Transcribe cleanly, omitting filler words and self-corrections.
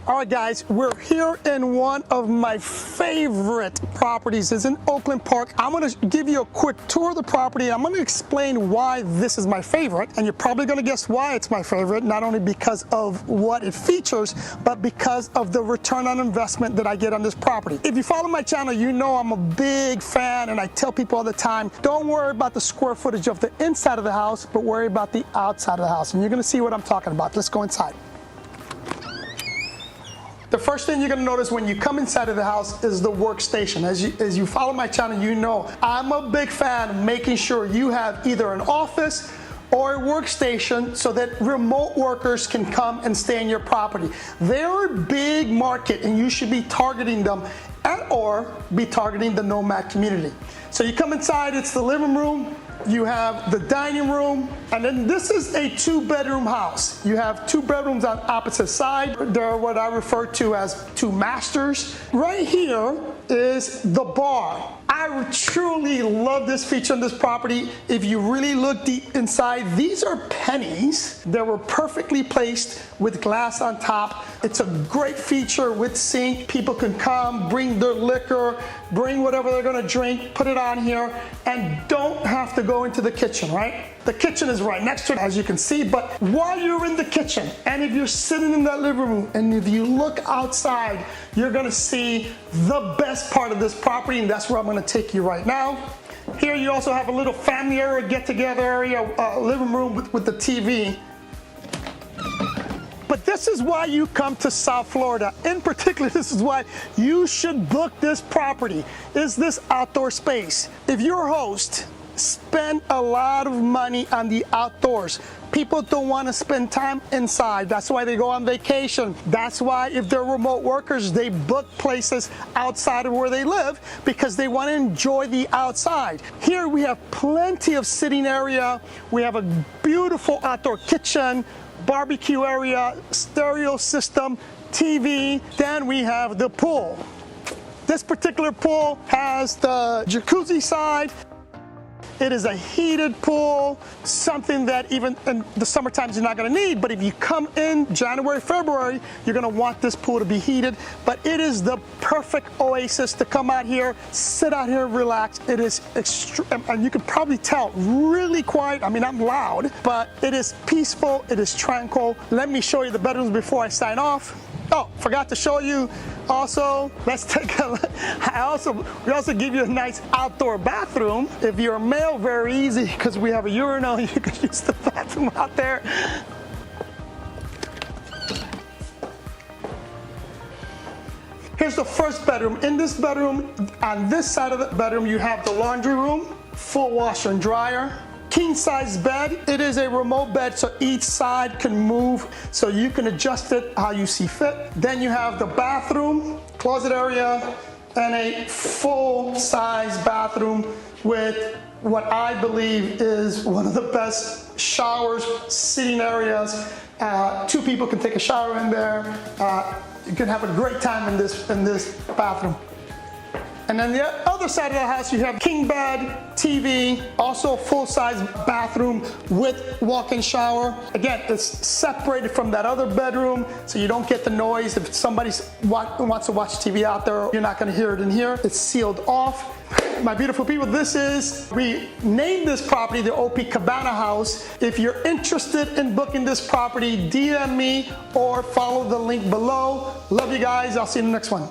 All right, guys, we're here in one of my favorite properties. It's in Oakland Park. I'm gonna give you a quick tour of the property. I'm gonna explain why this is my favorite, and you're probably gonna guess why it's my favorite, not only because of what it features, but because of the return on investment that I get on this property. If you follow my channel, you know I'm a big fan, and I tell people all the time, don't worry about the square footage of the inside of the house, but worry about the outside of the house, and you're gonna see what I'm talking about. Let's go inside. The first thing you're gonna notice when you come inside of the house is the workstation. As you follow my channel, you know I'm a big fan of making sure you have either an office or a workstation so that remote workers can come and stay in your property. They're a big market and you should be targeting them or be targeting the nomad community. So you come inside, it's the living room, you have the dining room, and then this is a 2-bedroom house. You have 2 bedrooms on opposite side. They're what I refer to as 2 masters. Right here is the bar. I truly love this feature on this property. If you really look deep inside, these are pennies that were perfectly placed with glass on top. It's a great feature with sink. People can come, bring their liquor, bring whatever they're gonna drink, put it on here, and don't have to go into the kitchen, right? The kitchen is right next to it, as you can see, but while you're in the kitchen, and if you're sitting in that living room, and if you look outside, you're gonna see the best part of this property, and that's where I'm gonna take you right now. Here you also have a little family area, get-together area, living room with the TV. But this is why you come to South Florida. In particular, this is why you should book this property, is this outdoor space. If you're a host, spend a lot of money on the outdoors. People don't want to spend time inside. That's why they go on vacation. That's why if they're remote workers, they book places outside of where they live because they want to enjoy the outside. Here we have plenty of sitting area. We have a beautiful outdoor kitchen, barbecue area, stereo system, TV. Then we have the pool. This particular pool has the jacuzzi side. It is a heated pool, something that even in the summer times you're not gonna need, but if you come in January, February, you're gonna want this pool to be heated. But it is the perfect oasis to come out here, sit out here, relax. It is extreme, and you can probably tell, really quiet. I mean, I'm loud, but it is peaceful, it is tranquil. Let me show you the bedrooms before I sign off. Oh, forgot to show you also, let's take a look. We also give you a nice outdoor bathroom. If you're a male, very easy because we have a urinal. You can use the bathroom out there. Here's the first bedroom. In this bedroom, on this side of the bedroom, you have the laundry room, full washer and dryer. King size bed. It is a remote bed, so each side can move, so you can adjust it how you see fit. Then you have the bathroom, closet area, and a full size bathroom with what I believe is one of the best showers, sitting areas. 2 people can take a shower in there. You can have a great time in this bathroom. And then the other side of the house, you have king bed, TV, also full-size bathroom with walk-in shower. Again, it's separated from that other bedroom, so you don't get the noise. If somebody wants to watch TV out there, you're not gonna hear it in here. It's sealed off. My beautiful people, we named this property the Opie Cabana House. If you're interested in booking this property, DM me or follow the link below. Love you guys. I'll see you in the next one.